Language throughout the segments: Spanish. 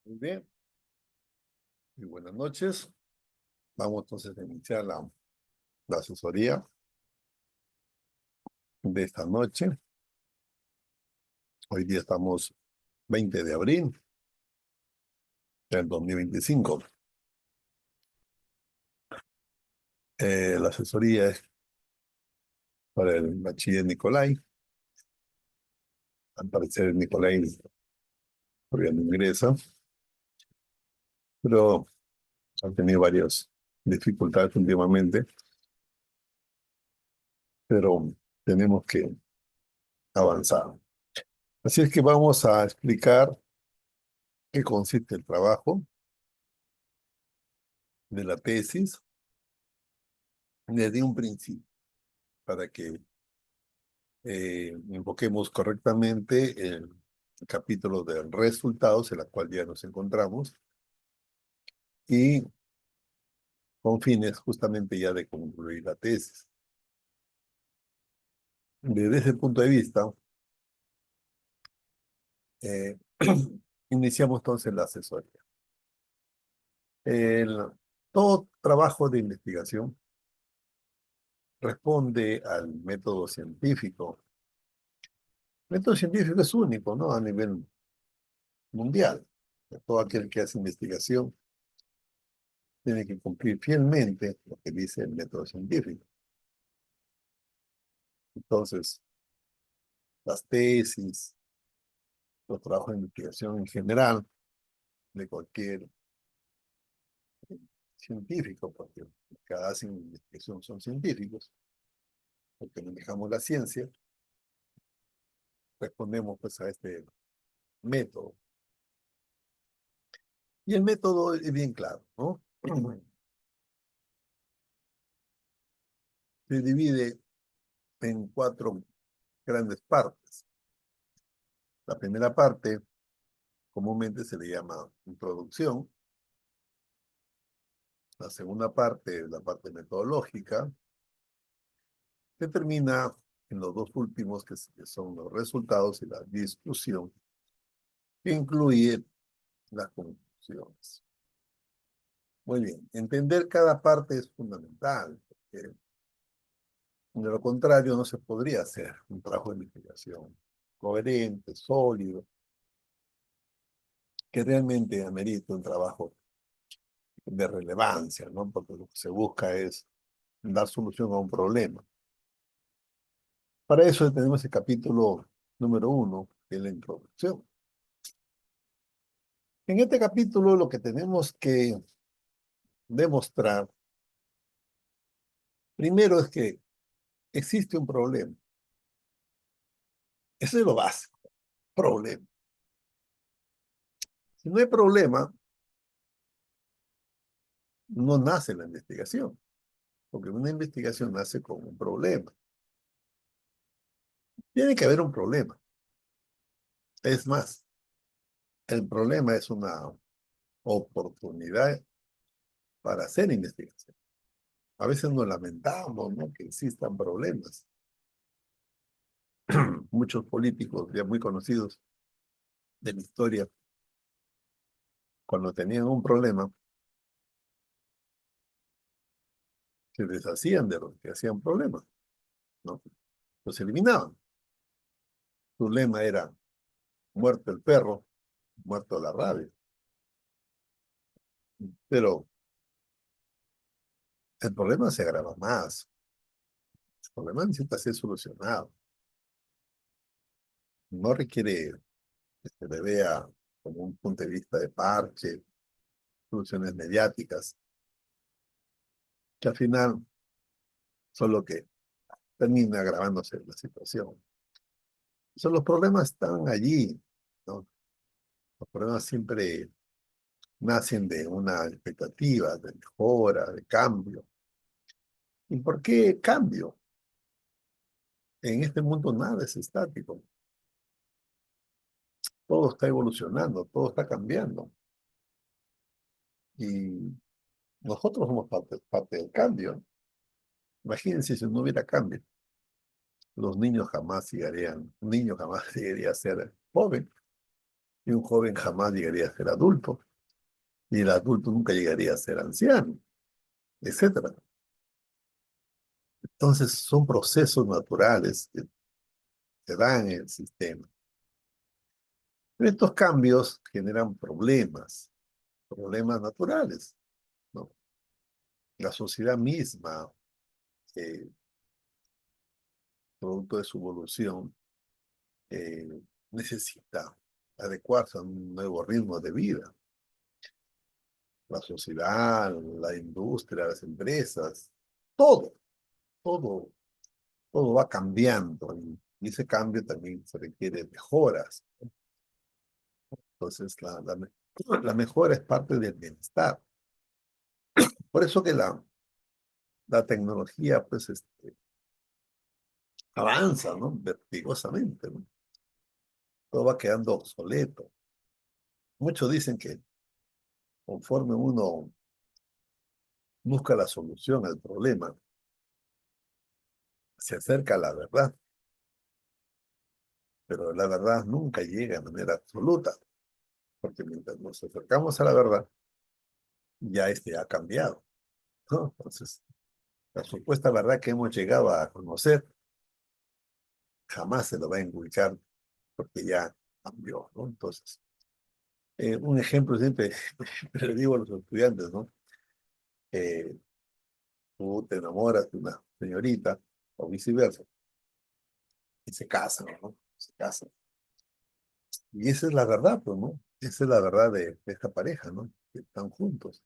Muy bien, y buenas noches. Vamos entonces a iniciar la asesoría de esta noche. Hoy día estamos 20 de abril del 2025. La asesoría es para el bachiller Nicolai. Al parecer Nicolai todavía no ingresa, pero ha tenido varias dificultades últimamente, pero tenemos que avanzar. Así es que vamos a explicar qué consiste el trabajo de la tesis desde un principio, para que invoquemos correctamente el capítulo de resultados, en la cual ya nos encontramos, y con fines justamente ya de concluir la tesis. Desde ese punto de vista, eh, iniciamos entonces la asesoría. El- Todo trabajo de investigación responde al método científico. El método científico es único, ¿no? A nivel mundial. Todo aquel que hace investigación tiene que cumplir fielmente lo que dice el método científico. Entonces, las tesis, los trabajos de investigación en general, de cualquier científico, porque cada hacen investigación son científicos, porque manejamos la ciencia, respondemos pues a este método. Y el método es bien claro, ¿no? Se divide en cuatro grandes partes. La primera parte comúnmente se le llama introducción. La segunda parte, la parte metodológica, se termina en los dos últimos, que son los resultados y la discusión, que incluye las conclusiones. Muy bien, entender cada parte es fundamental, porque de lo contrario no se podría hacer un trabajo de investigación coherente, sólido, que realmente amerite un trabajo de relevancia, ¿no? Porque lo que se busca es dar solución a un problema. Para eso tenemos el capítulo número 1, que es la introducción. En este capítulo lo que tenemos que demostrar primero es que existe un problema. Eso es lo básico, problema. Si no hay problema, no nace la investigación, porque una investigación nace con un problema. Tiene que haber un problema. Es más, el problema es una oportunidad para hacer investigación. A veces nos lamentamos, ¿no?, que existan problemas. Muchos políticos ya muy conocidos de la historia, cuando tenían un problema, se deshacían de los que hacían problemas, ¿no? Los eliminaban. Su lema era: muerto el perro, muerto la rabia. Pero el problema se agrava más. El problema necesita ser solucionado. No requiere que se le vea como un punto de vista de parche, soluciones mediáticas, que al final son lo que termina agravándose la situación. Los problemas están allí, ¿no? Los problemas siempre nacen de una expectativa de mejora, de cambio. ¿Y por qué cambio? En este mundo nada es estático. Todo está evolucionando, todo está cambiando. Y nosotros somos parte del cambio. Imagínense si no hubiera cambio. Los niños jamás llegarían, un niño jamás llegaría a ser joven y un joven jamás llegaría a ser adulto. y el adulto nunca llegaría a ser anciano, etcétera. Entonces son procesos naturales que se dan en el sistema. Pero estos cambios generan problemas naturales, ¿no? La sociedad misma, eh, producto de su evolución, eh, necesita adecuarse a un nuevo ritmo de vida. La sociedad, la industria, las empresas, todo, todo, todo va cambiando y ese cambio también se requiere mejoras. Entonces, la mejora es parte del bienestar. Por eso que la tecnología, pues, avanza, ¿no? Vertigosamente, ¿no? Todo va quedando obsoleto. Muchos dicen que conforme uno busca la solución al problema, se acerca a la verdad, pero la verdad nunca llega de manera absoluta, porque mientras nos acercamos a la verdad, ya ha cambiado, ¿no? Entonces, la supuesta verdad que hemos llegado a conocer jamás se lo va a inculcar porque ya cambió, ¿no? Entonces, un ejemplo siempre le digo a los estudiantes, ¿no? Eh, Tú te enamoras de una señorita o viceversa y se casan, ¿no? Se casan. Y esa es la verdad, pues, ¿no? Esa es la verdad de esta pareja, ¿no? Que están juntos.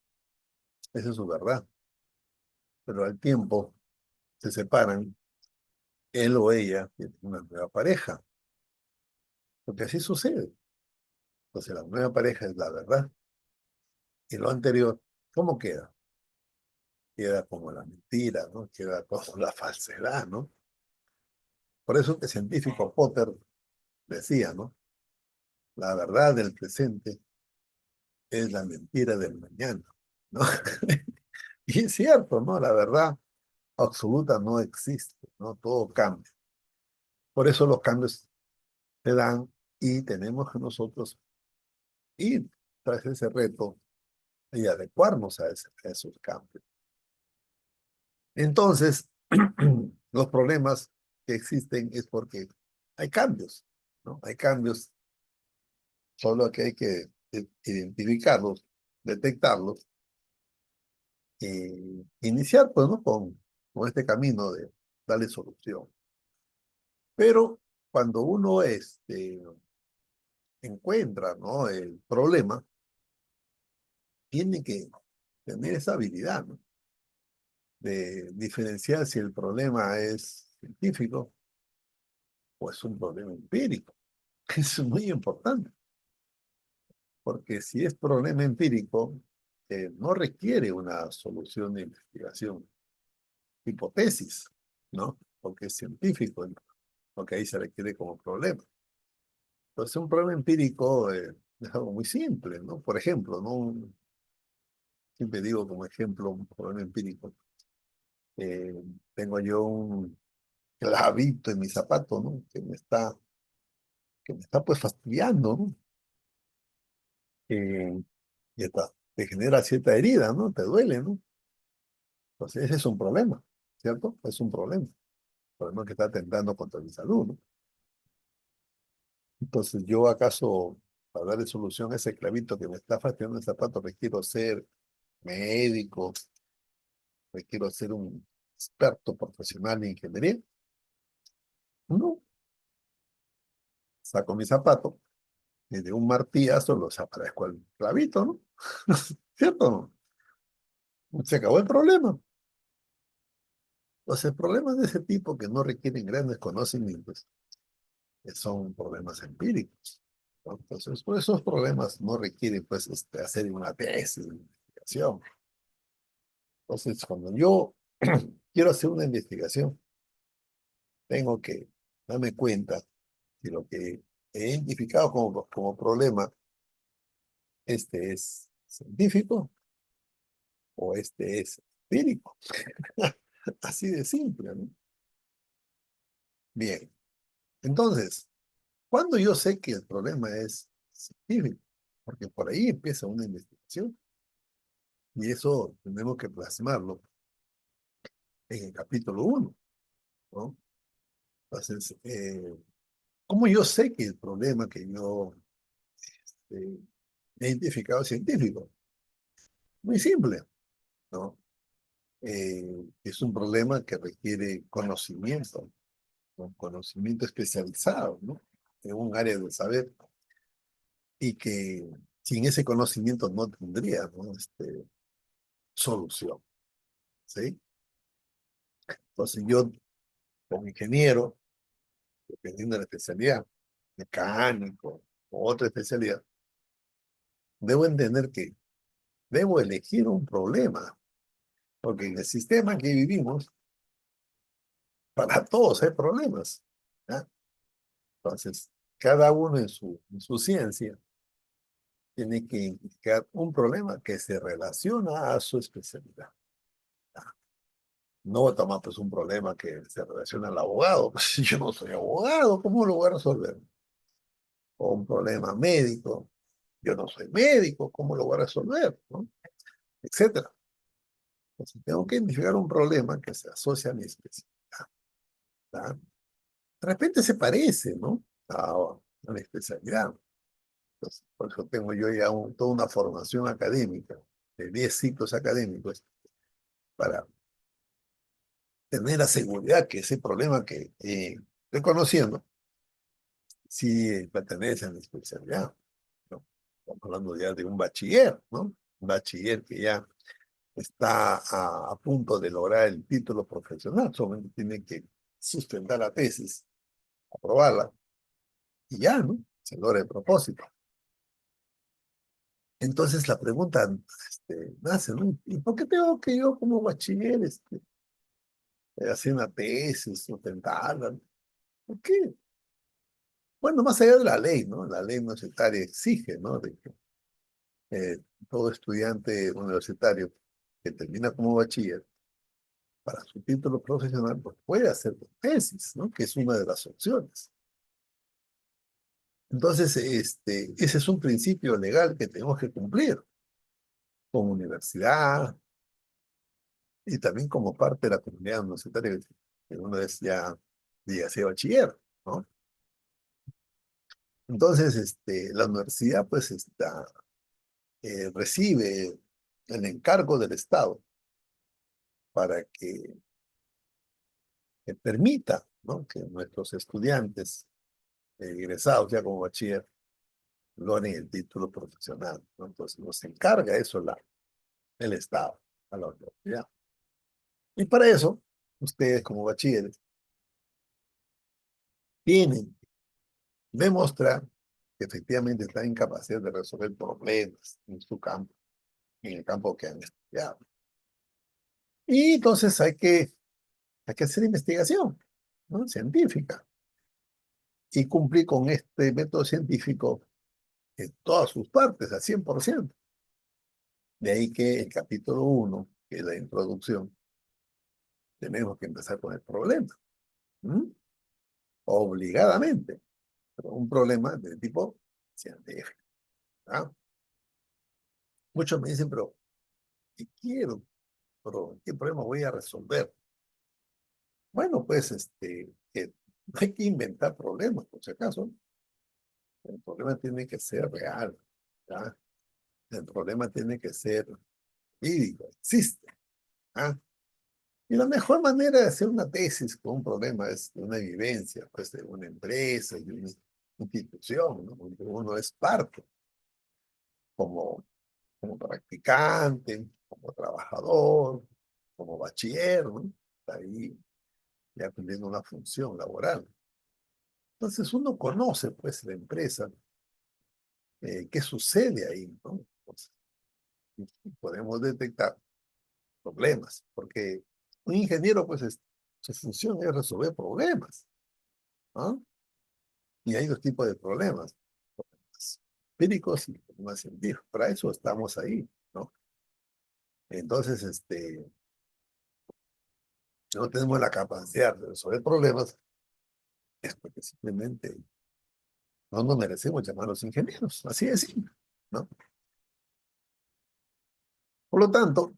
Esa es su verdad. Pero al tiempo se separan, él o ella tiene una nueva pareja, porque así sucede. Entonces la nueva pareja es la verdad. Y lo anterior, ¿cómo queda? Queda como la mentira, ¿no? Queda como la falsedad, ¿no? Por eso que el científico Potter decía, ¿no? La verdad del presente es la mentira del mañana, ¿no? Y es cierto, ¿no? La verdad absoluta no existe, ¿no? Todo cambia. Por eso los cambios se dan y tenemos que nosotros ir tras ese reto y adecuarnos a esos cambios. Entonces, los problemas que existen es porque hay cambios, ¿no? Hay cambios, solo que hay que identificarlos, detectarlos y iniciar, pues, ¿no? Con este camino de darle solución. Pero cuando uno encuentra, ¿no? El problema, tiene que tener esa habilidad, ¿no? De diferenciar si el problema es científico o es un problema empírico. Eso es muy importante, porque si es problema empírico, no requiere una solución de investigación, hipótesis, ¿no? Porque es científico, ¿no? Lo que ahí se requiere como problema. Entonces, un problema empírico es algo muy simple, ¿no? Por ejemplo, ¿no? Siempre digo como ejemplo un problema empírico. Eh, Tengo yo un clavito en mi zapato, ¿no? Que me está pues fastidiando, ¿no? Y te genera cierta herida, ¿no? Te duele, ¿no? Entonces, ese es un problema, ¿cierto? Es un problema que está atentando contra mi salud, ¿no? Entonces, yo acaso, para darle solución a ese clavito que me está fastidiando el zapato, requiero ser médico, requiero ser un experto profesional en ingeniería. No, saco mi zapato y de un martillazo lo desaparezco al clavito, ¿no? ¿Cierto? Se acabó el problema. Entonces, problemas de ese tipo que no requieren grandes conocimientos son problemas empíricos, ¿no? Entonces, pues, esos problemas no requieren, pues, hacer una tesis de investigación. Entonces, cuando yo quiero hacer una investigación, tengo que darme cuenta si lo que he identificado como problema, es científico o es empírico. Así de simple, ¿no? Bien, entonces, ¿cuándo yo sé que el problema es científico? Porque por ahí empieza una investigación. Y eso tenemos que plasmarlo en el capítulo 1, ¿no? Entonces, ¿cómo yo sé que el problema que yo he identificado es científico? Muy simple, ¿no? Es un problema que requiere conocimiento, un conocimiento especializado, ¿no? En un área del saber y que sin ese conocimiento no tendría, ¿no? Solución, ¿sí? Entonces yo, como ingeniero, dependiendo de la especialidad, mecánico o otra especialidad, debo entender que debo elegir un problema, porque en el sistema que vivimos, para todos hay problemas, ¿ya? Entonces, cada uno en su ciencia tiene que indicar un problema que se relaciona a su especialidad. No voy a tomar pues un problema que se relaciona al abogado. Pues, si yo no soy abogado, ¿cómo lo voy a resolver? O un problema médico. Yo no soy médico, ¿cómo lo voy a resolver? ¿No? Etcétera. Entonces, tengo que identificar un problema que se asocia a mi especialidad. ¿Tá? De repente se parece, ¿no? A mi especialidad. Entonces, por eso tengo yo ya toda una formación académica de 10 ciclos académicos para tener la seguridad que ese problema que estoy conociendo sí pertenece a mi especialidad, ¿no? Estamos hablando ya de un bachiller, ¿no? Un bachiller que ya está a punto de lograr el título profesional, solamente tiene que sustentar la tesis, aprobarla y ya, ¿no? Se logra el propósito. Entonces la pregunta nace, ¿no? ¿Y por qué tengo que yo como bachiller hacer una tesis, sustentarla? ¿Por qué? Bueno, más allá de la ley, ¿no? La ley universitaria exige, ¿no? De que eh, todo estudiante universitario que termina como bachiller, para su título profesional, pues puede hacer tesis, ¿no? Que es una de las opciones. Entonces, ese es un principio legal que tenemos que cumplir como universidad y también como parte de la comunidad universitaria que uno es ya, diga, sea bachiller, ¿no? Entonces, la universidad, pues, recibe el encargo del Estado para que permita, ¿no? Que nuestros estudiantes egresados ya como bachiller logren el título profesional, ¿no? Entonces nos encarga eso el Estado a la universidad. Y para eso, ustedes como bachilleres tienen que demostrar que efectivamente están en capacidad de resolver problemas en su campo, en el campo que han estudiado. Y entonces hay que hacer investigación, ¿no? Científica y cumplir con este método científico en todas sus partes, al 100%. De ahí que el capítulo 1, que es la introducción, tenemos que empezar con el problema, ¿m? Obligadamente, pero un problema de tipo científico, ¿ah? Muchos me dicen, pero ¿qué quiero? ¿Pero qué problema voy a resolver? Bueno, pues no hay que inventar problemas, por si acaso. El problema tiene que ser real, ¿ah? El problema tiene que ser verídico, existe, ¿ah? Y la mejor manera de hacer una tesis con un problema es una vivencia, pues, de una empresa, de una institución, ¿no? Donde uno es parte, como, como practicante, como trabajador, como bachiller, ¿no? Está ahí ya cumpliendo una función laboral. Entonces uno conoce, pues, la empresa, qué sucede ahí, ¿no? Entonces, podemos detectar problemas, porque un ingeniero, pues, su función es resolver problemas, ¿no? Y hay dos tipos de problemas, problemas empíricos y problemas científicos. Para eso estamos ahí, ¿no? Entonces, no tenemos la capacidad de resolver problemas, es porque simplemente no nos merecemos llamar los ingenieros, así de simple, ¿no? Por lo tanto,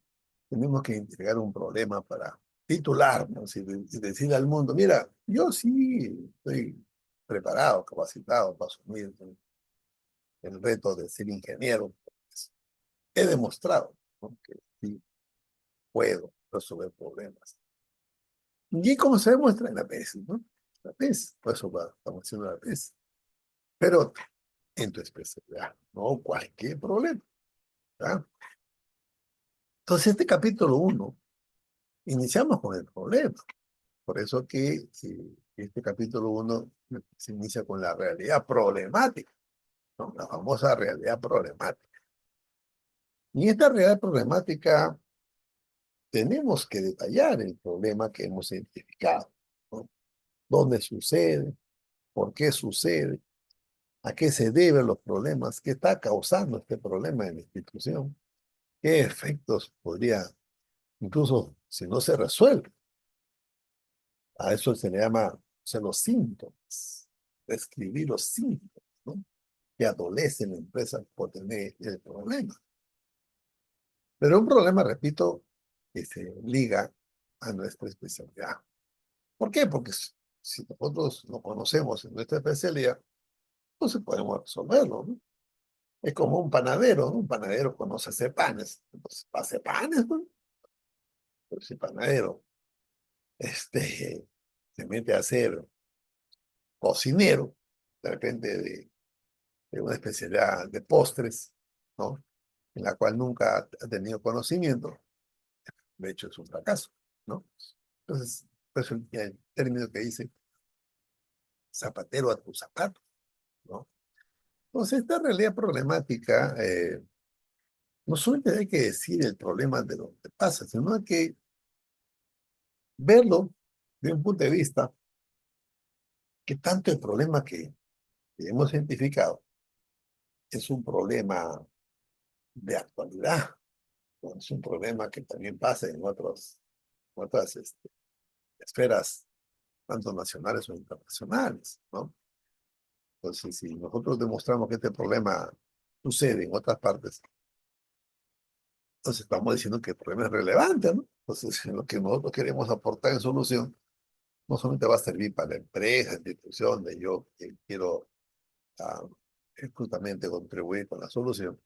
tenemos que entregar un problema para titularnos y decirle al mundo, mira, yo sí estoy preparado, capacitado para asumir el reto de ser ingeniero. Pues, he demostrado, ¿no?, que sí puedo resolver problemas. ¿Y cómo se demuestra? En la tesis, ¿no? La tesis, por eso estamos haciendo la tesis. Pero en tu especialidad, no cualquier problema, ¿verdad? Entonces, este capítulo 1, iniciamos con el problema. Por eso que este capítulo 1 se inicia con la realidad problemática, ¿no? La famosa realidad problemática. Y en esta realidad problemática tenemos que detallar el problema que hemos identificado, ¿no? ¿Dónde sucede? ¿Por qué sucede? ¿A qué se deben los problemas? ¿Qué está causando este problema en la institución? ¿Qué efectos podría, incluso si no se resuelve? A eso se le llama, o sea, los síntomas, describir los síntomas, ¿no?, que adolece la empresa por tener el problema. Pero un problema, repito, que se liga a nuestra especialidad. ¿Por qué? Porque si nosotros lo conocemos en nuestra especialidad, entonces podemos resolverlo, ¿no? Es como un panadero, ¿no? Un panadero conoce hacer panes, entonces hace panes, ¿no? Pero si el panadero se mete a ser cocinero, de repente de una especialidad de postres, ¿no?, en la cual nunca ha tenido conocimiento, de hecho es un fracaso, ¿no? Entonces, pues el término que dice zapatero a tu zapato, ¿no? Entonces, esta realidad problemática, no solamente hay que decir el problema de lo que pasa, sino hay que verlo de un punto de vista que tanto el problema que hemos identificado es un problema de actualidad, ¿no? Es un problema que también pasa en otras esferas, tanto nacionales o internacionales, ¿no? Entonces, si nosotros demostramos que este problema sucede en otras partes, entonces estamos diciendo que el problema es relevante, ¿no? Entonces, lo que nosotros queremos aportar en solución no solamente va a servir para la empresa, institución, de yo que quiero ah, justamente contribuir con la solución,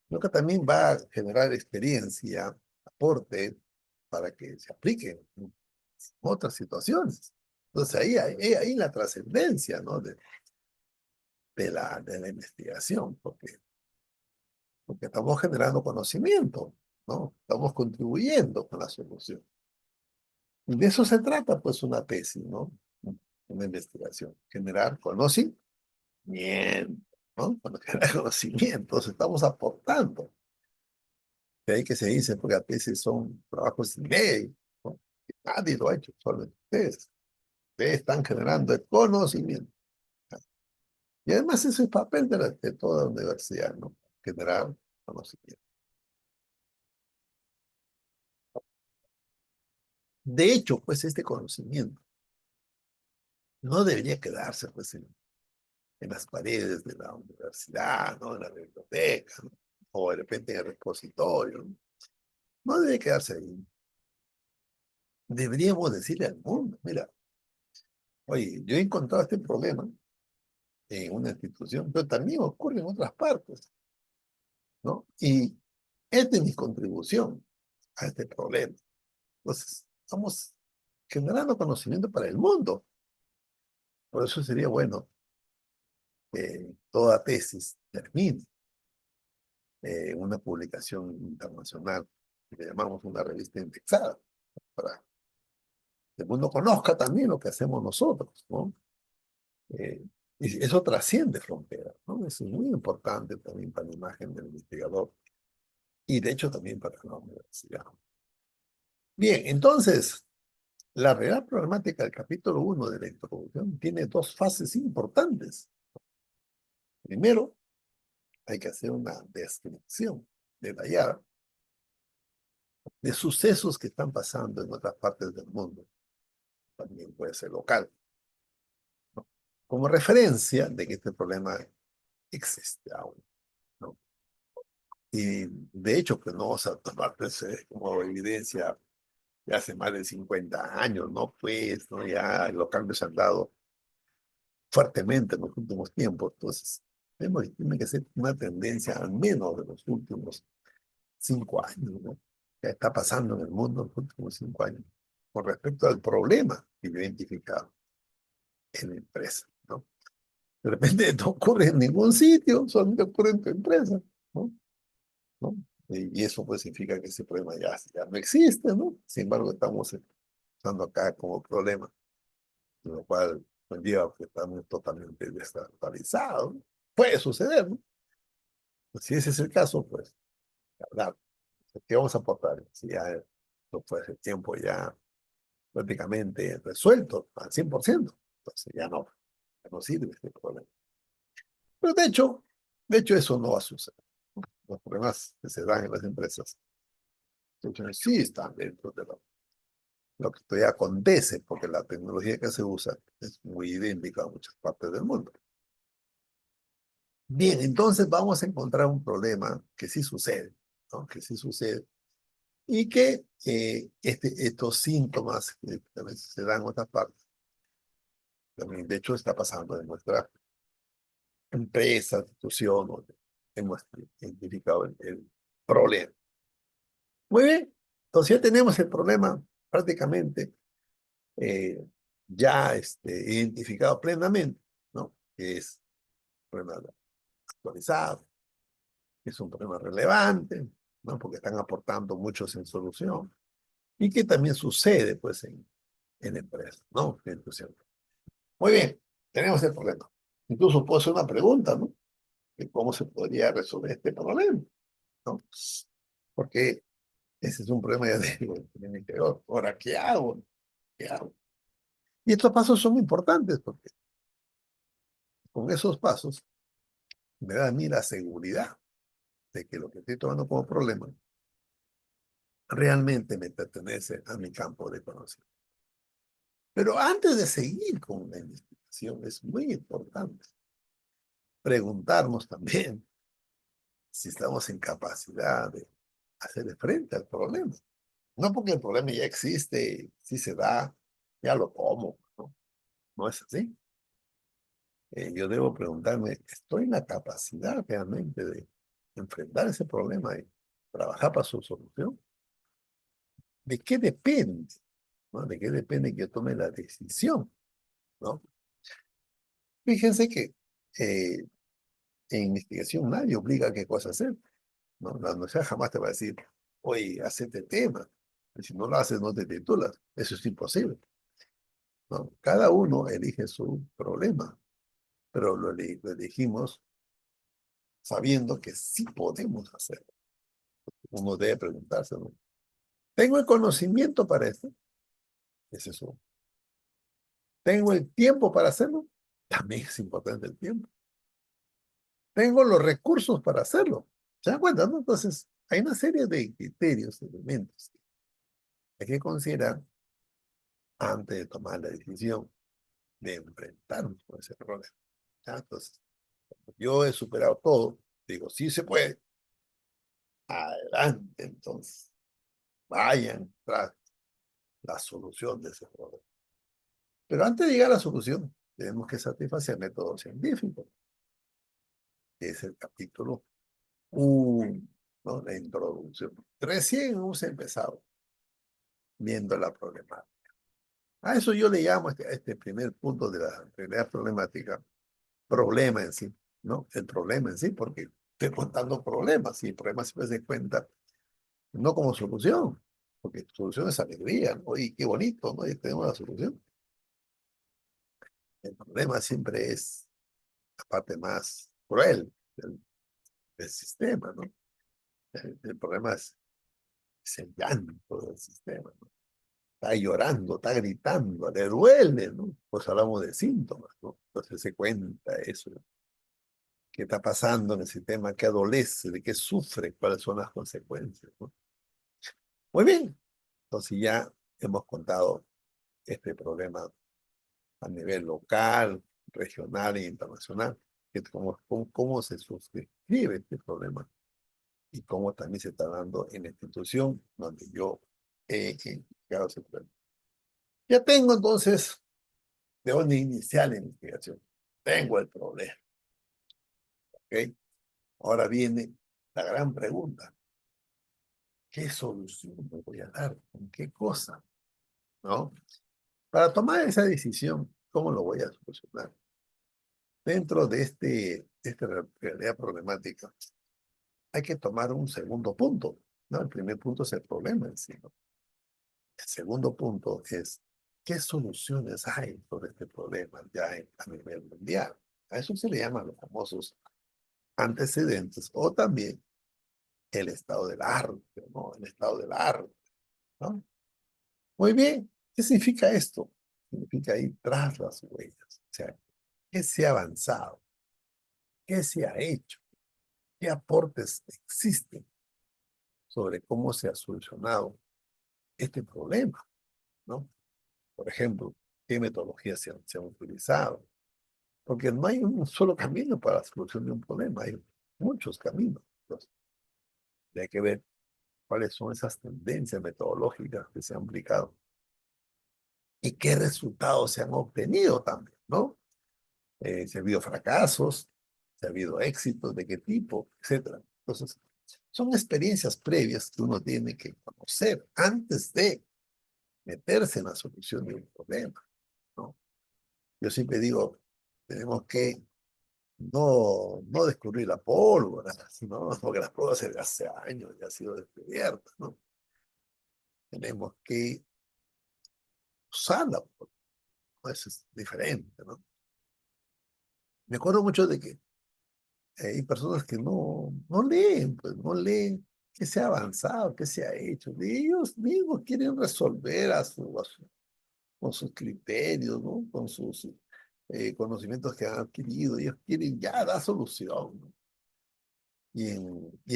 sino que también va a generar experiencia, aporte, para que se aplique en otras situaciones. Entonces, ahí la trascendencia, ¿no?, de la investigación, porque estamos generando conocimiento, ¿no? Estamos contribuyendo con la solución. Y de eso se trata, pues, una tesis, ¿no? Una investigación. Generar conocimiento, ¿no? Cuando genera conocimientos, estamos aportando. De ahí que se dice, porque a tesis son trabajos de ley, ¿no? Que nadie lo ha hecho, solamente ustedes. Ustedes están generando el conocimiento. Y además ese es el papel de toda la universidad, ¿no? Generar conocimiento. De hecho, pues este conocimiento no debería quedarse, pues, en las paredes de la universidad, ¿no?, en la biblioteca, ¿no?, o de repente en el repositorio, ¿no? No debe quedarse ahí. Deberíamos decirle al mundo, mira, oye, yo he encontrado este problema en una institución, pero también ocurre en otras partes, ¿no? Y esta es mi contribución a este problema. Entonces, estamos generando conocimiento para el mundo. Por eso sería bueno que toda tesis termine una publicación internacional, que le llamamos una revista indexada, para que el mundo conozca también lo que hacemos nosotros, ¿no? Eh, y eso trasciende fronteras, ¿no? Eso es muy importante también para la imagen del investigador y de hecho también para la universidad. Bien, entonces, la real problemática del capítulo 1 de la introducción tiene dos fases importantes. Primero, hay que hacer una descripción detallada de sucesos que están pasando en otras partes del mundo, también puede ser local, ¿no?, como referencia de que este problema existe aún, ¿no? Y de hecho, que no vamos a tomar pues, como evidencia de hace más de 50 años, ¿no? Pues, ¿no? Ya los cambios se han dado fuertemente en los últimos tiempos, entonces, tiene que ser una tendencia al menos de los últimos 5 años, ¿no? ¿Qué está pasando en el mundo en los últimos 5 años con respecto al problema que yo he identificado en la empresa, ¿no? De repente no ocurre en ningún sitio, solamente ocurre en tu empresa, ¿no? ¿No? Y eso pues significa que ese problema ya no existe, ¿no? Sin embargo, estamos usando acá como problema, lo cual conlleva que estamos totalmente desactualizados, ¿no? Puede suceder, ¿no? Pues si ese es el caso, pues, hablar. ¿Qué vamos a aportar? Si ya no puede ser tiempo ya prácticamente resuelto al 100%, entonces ya no sirve este problema. Pero de hecho eso no va a suceder. Los problemas que se dan en las empresas sí están dentro de lo que todavía acontece, porque la tecnología que se usa es muy idéntica a muchas partes del mundo. Bien, entonces vamos a encontrar un problema que sí sucede, ¿no? Que sí sucede y que estos síntomas que también se dan en otras partes, también de hecho está pasando en nuestra empresa, institución, donde hemos identificado el problema. Muy bien, entonces ya tenemos el problema prácticamente eh, ya identificado plenamente, ¿no? Que es un problema actualizado, que es un problema relevante, ¿no? Porque están aportando muchos en solución y que también sucede, pues, en empresas, ¿no? Muy bien, tenemos el problema. Incluso puedo hacer una pregunta, ¿no? De cómo se podría resolver este problema, ¿no? Porque ese es un problema, ya digo, en el interior. Ahora, ¿qué hago? ¿Qué hago? Y estos pasos son importantes porque con esos pasos me da a mí la seguridad de que lo que estoy tomando como problema realmente me pertenece a mi campo de conocimiento. Pero antes de seguir con la investigación, es muy importante preguntarnos también si estamos en capacidad de hacer frente al problema. No porque el problema ya existe, si se da, ya lo tomo, ¿no? No es así. Yo debo preguntarme, ¿estoy en la capacidad realmente de enfrentar ese problema y trabajar para su solución? ¿De qué depende? ¿No? ¿De qué depende que yo tome la decisión? ¿No? Fíjense que eh, en investigación nadie obliga a qué cosa hacer, ¿no? La universidad jamás te va a decir, oye, haz este tema. Y si no lo haces, no te titulas. Eso es imposible, ¿no? Cada uno elige su problema, pero lo elegimos sabiendo que sí podemos hacerlo. Uno debe preguntarse, ¿no? ¿Tengo el conocimiento para esto? Ese es uno. ¿Tengo el tiempo para hacerlo? También es importante el tiempo. ¿Tengo los recursos para hacerlo? ¿Se dan cuenta, no? Entonces, hay una serie de criterios, elementos que hay que considerar antes de tomar la decisión de enfrentarnos con ese problema. ¿Ya? Entonces, yo he superado todo, digo, sí se puede, adelante, entonces, vayan tras la solución de ese problema. Pero antes de llegar a la solución, tenemos que satisfacer el método científico, que es el capítulo 1, ¿no? La introducción. Recién hemos empezado viendo la problemática. A eso yo le llamo este primer punto de la realidad problemática, problema en sí, ¿no? El problema en sí, porque estoy contando problemas y el problema siempre se cuenta no como solución, porque solución es alegría, ¿no? Y qué bonito, ¿no? Y tenemos la solución. El problema siempre es la parte más cruel del sistema, ¿no? El problema es el llanto del sistema, ¿no? Está llorando, está gritando, le duele, ¿no? Pues hablamos de síntomas, ¿no? Entonces se cuenta eso, ¿no? ¿Qué está pasando en el sistema? ¿Qué adolece? ¿De qué sufre? ¿Cuáles son las consecuencias? ¿No? Muy bien, entonces ya hemos contado este problema a nivel local, regional e internacional, que cómo se suscribe este problema y cómo también se está dando en la institución donde yo he investigado ese problema. Ya tengo entonces de dónde iniciar la investigación. Tengo el problema, ¿ok? Ahora viene la gran pregunta. ¿Qué solución me voy a dar? ¿Con qué cosa? ¿No? Para tomar esa decisión, ¿cómo lo voy a solucionar? Dentro de esta realidad problemática, hay que tomar un segundo punto, ¿no? El primer punto es el problema en sí, ¿no? El segundo punto es, ¿qué soluciones hay sobre este problema ya a nivel mundial? A eso se le llaman los famosos antecedentes o también el estado del arte, ¿no? El estado del arte, ¿no? Muy bien, ¿qué significa esto? Significa ir tras las huellas. O sea, ¿qué se ha avanzado? ¿Qué se ha hecho? ¿Qué aportes existen sobre cómo se ha solucionado este problema? ¿No? Por ejemplo, ¿qué metodologías se han utilizado? Porque no hay un solo camino para la solución de un problema, hay muchos caminos. Entonces, hay que ver cuáles son esas tendencias metodológicas que se han aplicado y qué resultados se han obtenido también, ¿no? Si ha habido fracasos, si ha habido éxitos, de qué tipo, etcétera. Entonces, son experiencias previas que uno tiene que conocer antes de meterse en la solución de un problema, ¿no? Yo siempre digo, tenemos que no descubrir la pólvora, ¿no? Porque la pólvora hace años ya ha sido descubierta, ¿no? Tenemos que usarla, pues es diferente, ¿no? Me acuerdo mucho de que hay personas que no leen, pues no leen qué se ha avanzado, qué se ha hecho. Y ellos mismos quieren resolver con sus criterios, ¿no? Con sus conocimientos que han adquirido. Ellos quieren ya dar solución, ¿no? Y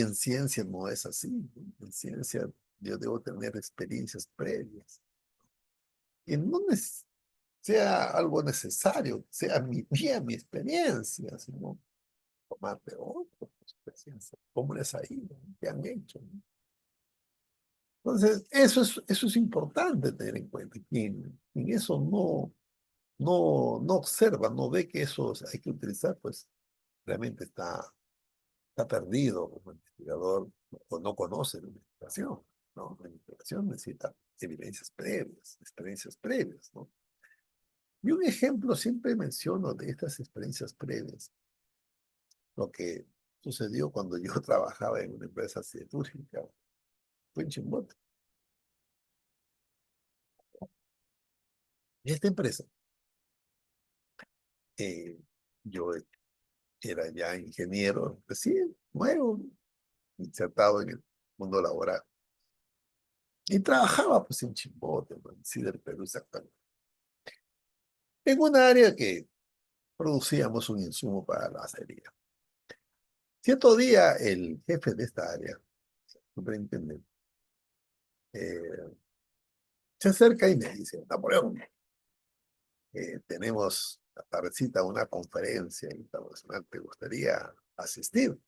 en ciencia no es así, ¿no? En ciencia yo debo tener experiencias previas. Y no sea algo necesario, sea mi experiencia, sino tomar de otros experiencias. ¿Cómo les ha ido? ¿Qué han hecho? ¿No? Entonces, eso es importante tener en cuenta. Quien eso no observa, no ve que eso hay que utilizar, pues realmente está perdido como investigador o no conoce la investigación, ¿no? La investigación necesita evidencias previas, experiencias previas, ¿no? Y un ejemplo siempre menciono de estas experiencias previas, lo que sucedió cuando yo trabajaba en una empresa siderúrgica, fue en Chimbote. Y esta empresa, eh, yo era ya ingeniero, recién, nuevo, insertado en el mundo laboral. Y trabajaba pues en Chimbote, ¿no? En Cider Perú exactamente. En un área que producíamos un insumo para la acería. Cierto día, el jefe de esta área, superintendente, eh, se acerca y me dice, Napoleón, tenemos la tardecita una conferencia internacional, ¿te gustaría asistir?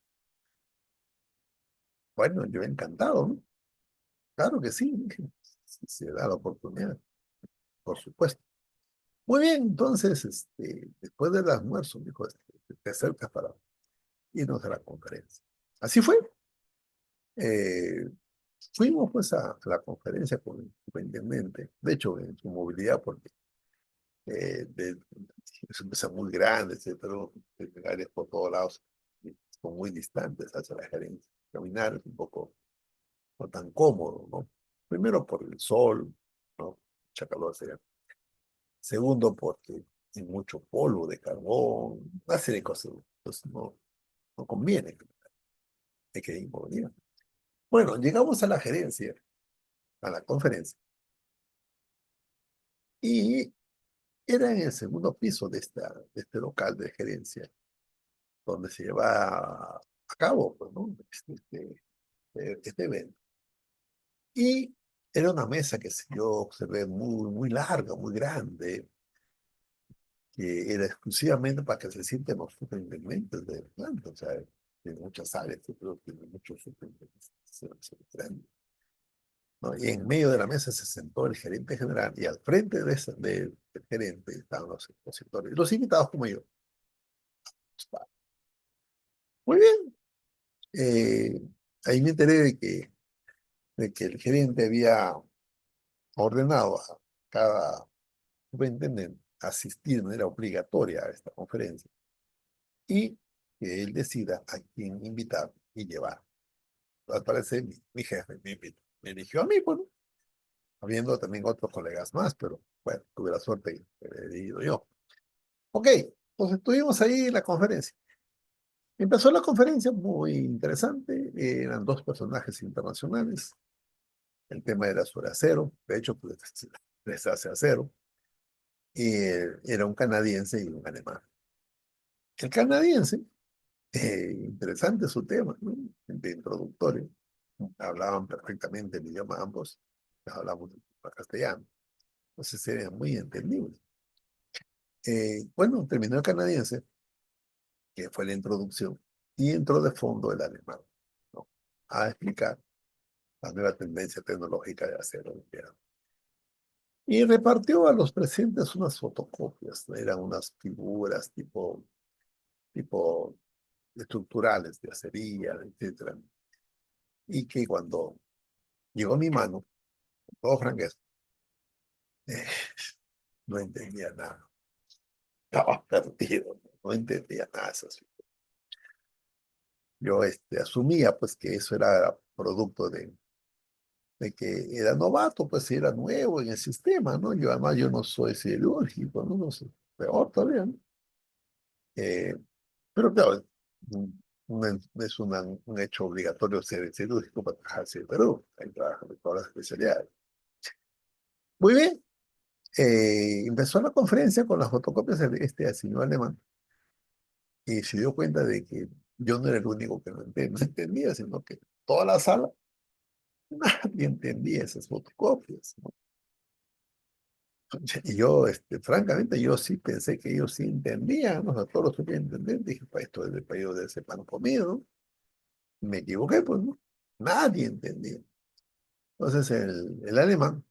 Bueno, yo encantado, ¿no? Claro que sí, dije, si se da la oportunidad, por supuesto. Muy bien, entonces, después del almuerzo, me dijo, te acercas para irnos a la conferencia. Así fue. Eh, Fuimos pues a la conferencia con el superintendente, de hecho, en su movilidad, porque es una empresa muy grande, pero tiene áreas por todos lados, y son muy distantes hacia la gerencia. Caminar es un poco no tan cómodo, ¿no? Primero por el sol, ¿no? Mucha calor sería. Segundo, porque hay mucho polvo de carbón, una serie de cosas. Entonces no conviene, hay que ir por día. Bueno, llegamos a la gerencia, a la conferencia, y era en el segundo piso de este local de gerencia, donde se lleva a cabo, pues, ¿no? Este evento. Y era una mesa que yo observé muy larga, muy grande, que era exclusivamente para que se sienten los superintendentes de planta. O sea, tiene muchas áreas, pero tiene muchos ¿no? Y en medio de la mesa se sentó el gerente general y al frente del gerente estaban los expositores, los invitados como yo. Muy bien. Eh, Ahí me enteré de que el gerente había ordenado a cada superintendente asistir de manera obligatoria a esta conferencia y que él decida a quién invitar y llevar. Al parecer, mi jefe me invitó, me eligió a mí, bueno, habiendo también otros colegas más, pero bueno, tuve la suerte de haber ido yo. Ok, pues estuvimos ahí en la conferencia. Empezó la conferencia muy interesante, eran dos personajes internacionales, el tema era sobre acero, de hecho, pues les hace acero, y era un canadiense y un alemán. El canadiense, interesante su tema, ¿no? De introductorio, hablaban perfectamente el idioma ambos, hablamos el castellano, entonces era muy entendible. Bueno, terminó el canadiense, que fue la introducción, y entró de fondo el alemán, ¿no? A explicar la nueva tendencia tecnológica de acero. Y repartió a los presentes unas fotocopias, ¿no? Eran unas figuras tipo estructurales de acería, etcétera. Y que cuando llegó a mi mano, con todo franqueza, eh, no entendía nada. Estaba perdido, no entendía nada de esas figuras. Yo asumía pues que eso era producto de que era novato, pues era nuevo en el sistema, ¿no? Yo además yo no soy cirúrgico, ¿no? No sé, peor todavía, ¿no? Eh, pero claro, es un hecho obligatorio ser cirúrgico para trabajar en Perú. Ahí trabajan de todas las especialidades. Muy bien. Empezó la conferencia con las fotocopias de este señor alemán y se dio cuenta de que yo no era el único que no entendía, sino que toda la sala nadie entendía esas fotocopias, ¿no? Y yo, francamente, yo sí pensé que ellos sí entendían, ¿no? O sea, todos lo supieron entender. Dije, pues esto es del país de ese pan comido, ¿no? Me equivoqué, pues, ¿no? Nadie entendía. Entonces el alemán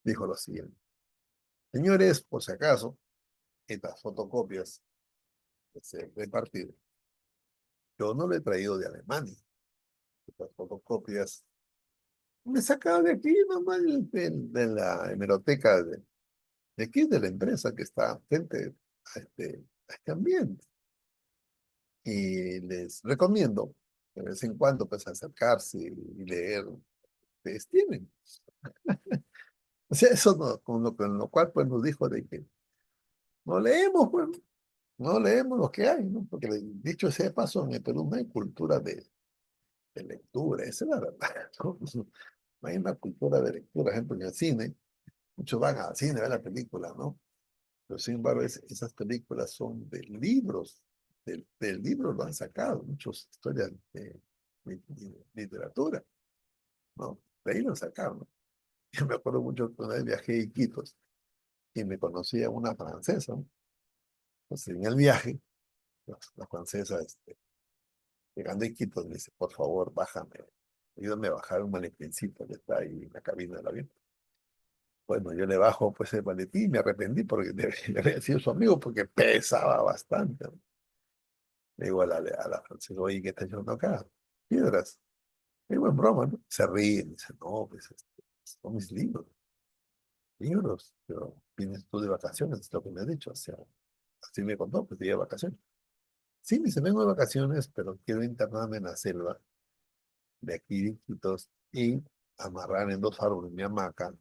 dijo lo siguiente: señores, por si acaso, estas fotocopias que se repartido, yo no lo he traído de Alemania. Estas fotocopias me sacaba de aquí nomás de la hemeroteca de aquí, de la empresa que está frente a este ambiente. Y les recomiendo de vez en cuando pues acercarse y leer lo que ustedes tienen. O sea, eso no, con lo cual pues nos dijo de que no leemos, pues, no leemos lo que hay, ¿no? Porque dicho sea de paso, en el Perú no hay cultura de lectura, esa es la verdad, ¿no? No hay una cultura de lectura, por ejemplo, en el cine, muchos van al cine a ver la película, ¿no? Pero sin embargo, esas películas son de libros, del libro lo han sacado, muchas historias de literatura, ¿no? De ahí lo sacaron. Yo me acuerdo mucho que una vez viajé a Iquitos y me conocía una francesa, ¿no? Entonces, en el viaje, la francesa, llegando a Iquitos, me dice, por favor, bájame, ayúdame a bajar un maletincito que está ahí en la cabina del avión. Bueno, yo le bajo pues el maletín, me arrepentí porque le había sido su amigo porque pesaba bastante, ¿no? Le digo a la francesa, oye, ¿qué estás llevando acá? Piedras. Digo, en broma, ¿no? Se ríe, me dice, no, pues son mis libros, pero vienes tú de vacaciones, es lo que me has dicho, o sea, así me contó, pues, de vacaciones. Sí, me dice, vengo de vacaciones, pero quiero internarme en la selva de aquí de Iquitos y amarrar en dos árboles mi hamaca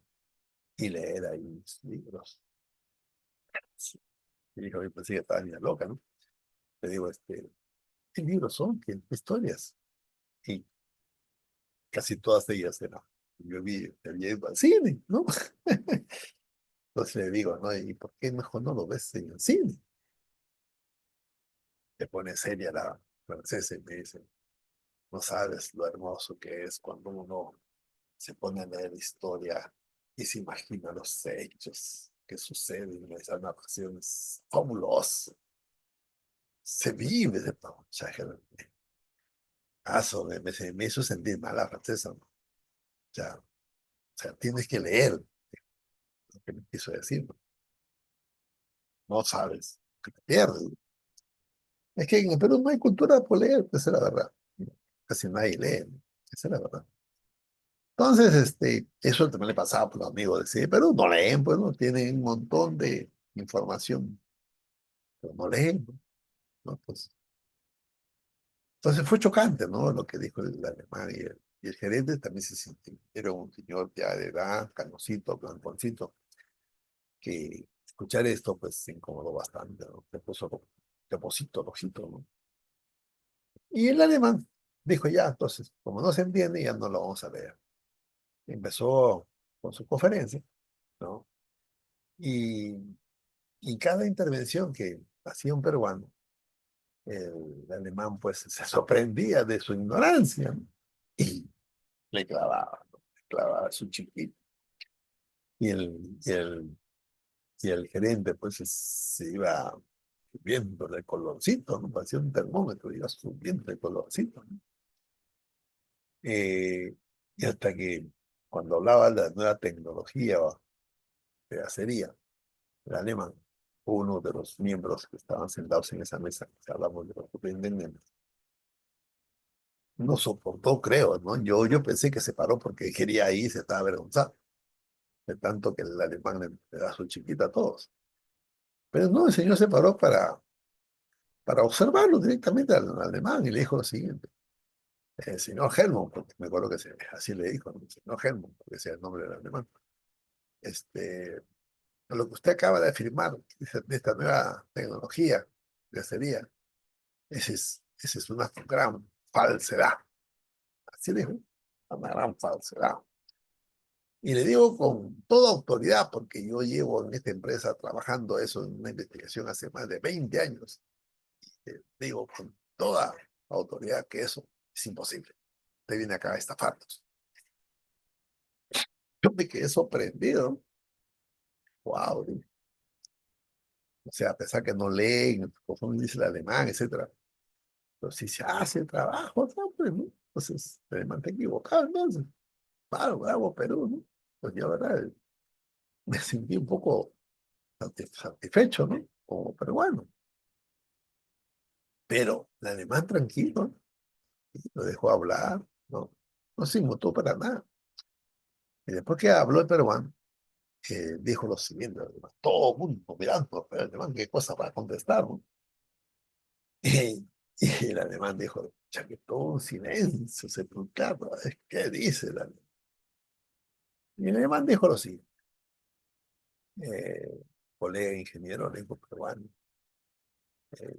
y leer ahí mis libros. Sí. Y dijo, yo pensé que estaba ni loca, ¿no? Le digo, ¿qué libros son? ¿Qué historias? Y casi todas ellas eran. Yo había ido al cine, ¿no? Entonces le digo, ¿no? ¿Y por qué mejor no lo ves en el cine? Se pone seria la francesa y me dice, no sabes lo hermoso que es cuando uno se pone a leer historia y se imagina los hechos que suceden en esas narraciones. Fabuloso. Se vive de paisaje. Me hizo sentir mal la francesa, ¿no? Tienes que leer lo que me quiso decir, ¿no? No sabes, que te pierdes. Es que en el Perú no hay cultura por leer, esa es la verdad. Casi nadie lee, ¿no? Esa es la verdad. Entonces, eso también le pasaba por los amigos de sí, pero no leen, pues no tienen un montón de información, pero no leen, ¿no? ¿No? Pues, entonces fue chocante, ¿no? Lo que dijo el alemán y el gerente también se sintió. Era un señor ya de edad, canosito, blanconcito, que escuchar esto pues se incomodó bastante, ¿no? Se puso rojito, ¿no? Y el alemán dijo ya, entonces, como no se entiende, ya no lo vamos a leer. Empezó con su conferencia, ¿no? Y, y cada intervención que hacía un peruano, el alemán pues se sorprendía de su ignorancia, ¿no? Y le clavaba, ¿no? Le clavaba su chiquito. Y el gerente pues se iba subiendo el colorcito, ¿no? Parecía un termómetro, iba subiendo el colorcito, ¿no? Y hasta que cuando hablaba de la nueva tecnología de acería, el alemán, uno de los miembros que estaban sentados en esa mesa, que hablamos de los superintendentes, no soportó, creo, ¿no? Yo pensé que se paró porque quería ir, se estaba avergonzado, de tanto que el alemán le da su chiquita a todos. Pero no, el señor se paró para observarlo directamente al alemán y le dijo lo siguiente. Señor Helmut, porque me acuerdo que así le dijo, ¿no? Señor Helmut, porque ese es el nombre del alemán. Este, lo que usted acaba de afirmar de esta nueva tecnología de acería, esa es una gran falsedad. Así le dijo, una gran falsedad. Y le digo con toda autoridad, porque yo llevo en esta empresa trabajando eso en una investigación hace más de 20 años. Digo con toda autoridad que eso es imposible. Usted viene acá a estafarnos. Yo me quedé sorprendido. Wow. O sea, a pesar que no leen, como dice el alemán, etcétera. Pero si se hace el trabajo, no, pues, ¿no? Entonces, el alemán está equivocado, entonces. Claro, bravo, Perú, ¿no? Pues yo, ¿verdad? Me sentí un poco satisfecho, ¿no? Como peruano. Pero el alemán tranquilo, ¿no? Lo dejó hablar, ¿no? No se inmutó para nada. Y después que habló el peruano, dijo lo siguiente, además, todo el mundo mirando, pero el alemán, qué cosa para contestar, ¿no? Y, y el alemán dijo, ya que todo un silencio sepulcral, ¿no? ¿Qué dice el alemán? Y el alemán dijo lo siguiente, eh, colega ingeniero, lengua peruano,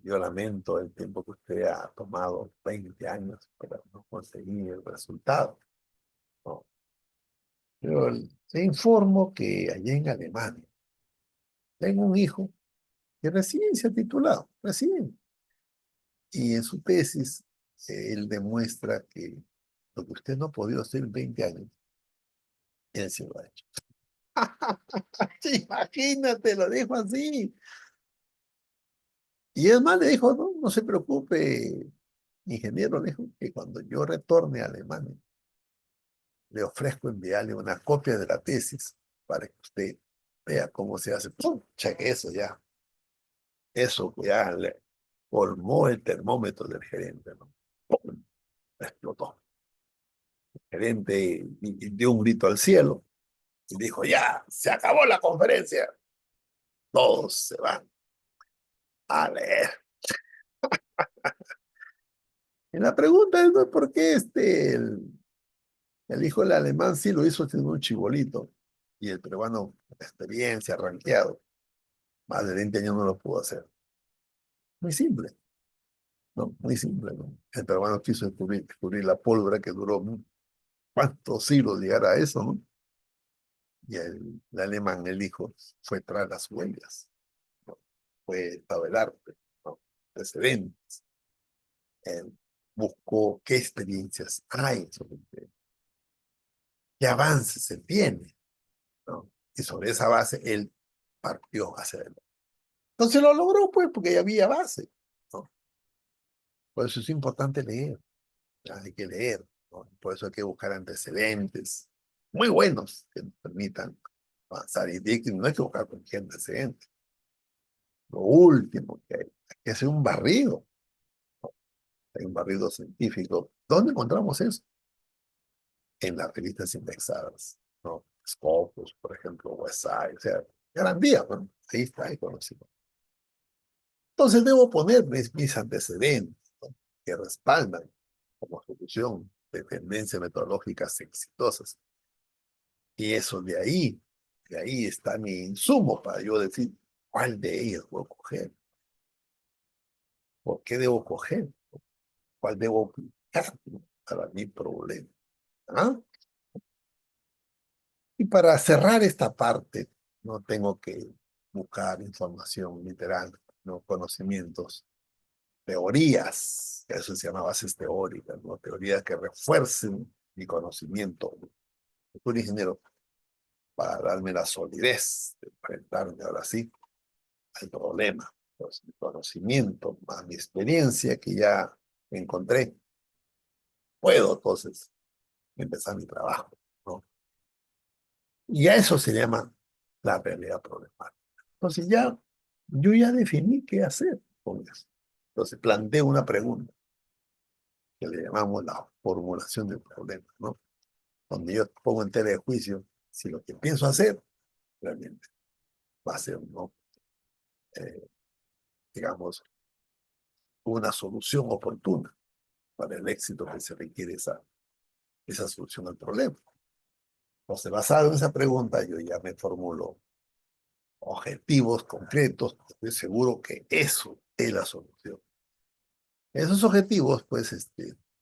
yo lamento el tiempo que usted ha tomado, 20 años, para no conseguir el resultado, ¿no? Pero le informo que allá en Alemania tengo un hijo que recién se ha titulado, recién. Y en su tesis, él demuestra que lo que usted no ha podido hacer en 20 años, él se lo ha hecho. Imagínate, lo dijo así. Y es más, le dijo, no, no se preocupe, ingeniero, le dijo, que cuando yo retorne a Alemania, le ofrezco enviarle una copia de la tesis para que usted vea cómo se hace. ¡Pum! Cheque eso ya le colmó el termómetro del gerente, ¿no? ¡Pum! Explotó. El gerente y dio un grito al cielo y dijo, ya, se acabó la conferencia. Todos se van a leer. Y la pregunta es, ¿no? ¿Por qué el hijo del alemán sí lo hizo siendo un chibolito y el peruano, experiencia, ranqueado, más de 20 años no lo pudo hacer? Muy simple, ¿no? Muy simple, ¿no? El peruano quiso descubrir la pólvora que duró cuántos siglos llegar a eso, ¿no? Y el alemán, el hijo, fue tras las huellas, ¿no? Fue estado del arte, ¿no? Precedentes. Él buscó qué experiencias hay sobre qué avances se tiene, ¿no? Y sobre esa base él partió hacia adelante. Entonces lo logró, pues, porque ya había base, ¿no? Por eso es importante leer. Hay que leer, ¿no? Por eso hay que buscar antecedentes muy buenos que nos permitan avanzar. Y no hay que buscar cualquier antecedente. Lo último hay que hacer un barrido. Hay un barrido científico. ¿Dónde encontramos eso? En las revistas indexadas, ¿no? Scopus, por ejemplo, Website, o sea, garantía, ¿no? Ahí está el conocimiento. Entonces debo poner mis antecedentes, ¿no? Que respaldan como solución de tendencias metodológicas exitosas. Y eso de ahí está mi insumo para yo decir cuál de ellas voy a coger, por qué debo coger, cuál debo aplicar, ¿no? Para mi problema. ¿Ah? Y para cerrar esta parte, no tengo que buscar información literal, no conocimientos, teorías, que eso se llama bases teóricas, ¿no? Teorías que refuercen mi conocimiento. Soy un ingeniero para darme la solidez de enfrentarme ahora sí al problema. Pues, mi conocimiento, más mi experiencia que ya encontré, puedo entonces empezar mi trabajo, ¿no? Y a eso se llama la realidad problemática. Entonces yo ya definí qué hacer con eso. Entonces planteo una pregunta que le llamamos la formulación del problema, ¿no? Donde yo pongo en tela de juicio si lo que pienso hacer realmente va a ser, ¿no? Eh, digamos, una solución oportuna para el éxito que se requiere esa solución al problema. Entonces, basado en esa pregunta, yo ya me formulo objetivos concretos, estoy seguro que eso es la solución. Esos objetivos, pues,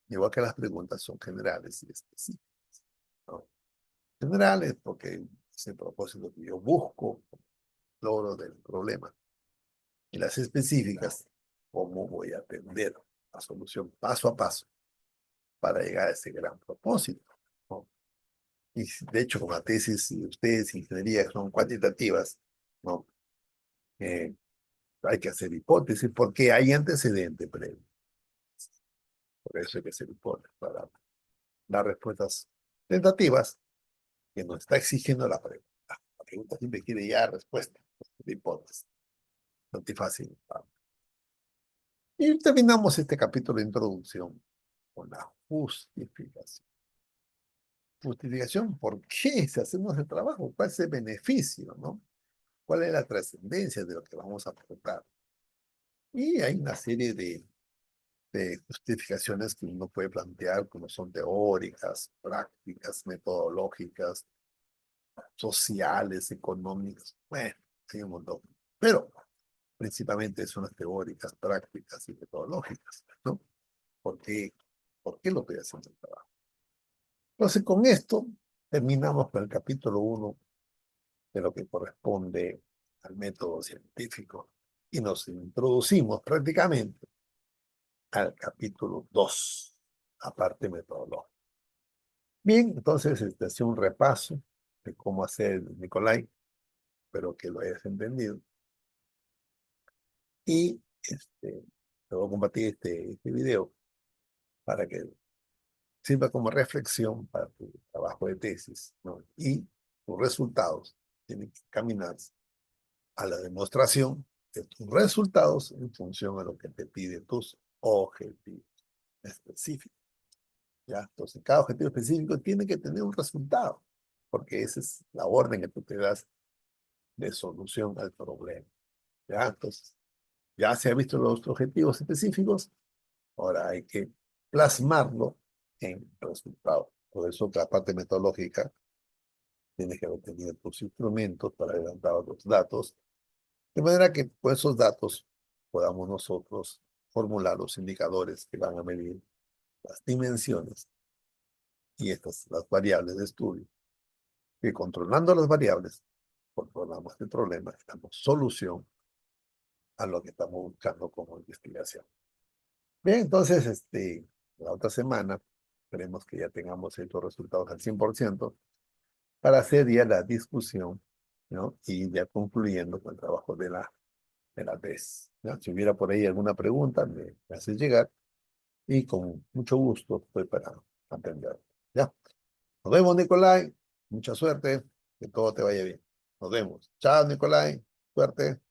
igual que las preguntas, son generales y específicas, ¿no? Generales porque es el propósito que yo busco, logro del problema. Y las específicas, cómo voy a atender la solución paso a paso para llegar a ese gran propósito, ¿no? Y de hecho, como la tesis de ustedes, ingeniería, son cuantitativas, ¿no? Eh, hay que hacer hipótesis porque hay antecedente previo. Por eso hay que hacer hipótesis para dar respuestas tentativas que nos está exigiendo la pregunta. La pregunta siempre quiere ya respuesta de hipótesis. No es fácil. Y terminamos este capítulo de introducción con la justificación. Justificación, ¿por qué si hacemos el trabajo? ¿Cuál es el beneficio, no? ¿Cuál es la trascendencia de lo que vamos a aportar? Y hay una serie de justificaciones que uno puede plantear, como son teóricas, prácticas, metodológicas, sociales, económicas. Bueno, hay un montón. Pero principalmente son las teóricas, prácticas y metodológicas, ¿no? ¿Por qué, por qué lo estoy haciendo el trabajo? Entonces, con esto terminamos con el capítulo 1 de lo que corresponde al método científico y nos introducimos prácticamente al capítulo 2, la parte metodológica. Bien, entonces hace un repaso de cómo hacer Nicolai, espero que lo hayas entendido. Y te voy a compartir este video para que sirva como reflexión para tu trabajo de tesis, ¿no? Y tus resultados tienen que caminarse a la demostración de tus resultados en función a lo que te pide tus objetivos específicos. ¿Ya? Entonces, cada objetivo específico tiene que tener un resultado, porque esa es la orden que tú te das de solución al problema. ¿Ya? Entonces, ya se han visto los objetivos específicos, ahora hay que plasmarlo en resultados. Por eso, la parte metodológica, tienes que haber tenido tus instrumentos para adelantar los datos, de manera que con esos datos podamos nosotros formular los indicadores que van a medir las dimensiones y las variables de estudio. Y controlando las variables, controlamos el problema, damos solución a lo que estamos buscando como investigación. Bien, entonces, la otra semana esperemos que ya tengamos estos resultados al 100% para hacer ya la discusión, ¿no? Y ya concluyendo con el trabajo de la tesis, ¿no? Si hubiera por ahí alguna pregunta, me haces llegar y con mucho gusto estoy para atender. ¿Ya? Nos vemos, Nicolai. Mucha suerte. Que todo te vaya bien. Nos vemos. Chao, Nicolai. Suerte.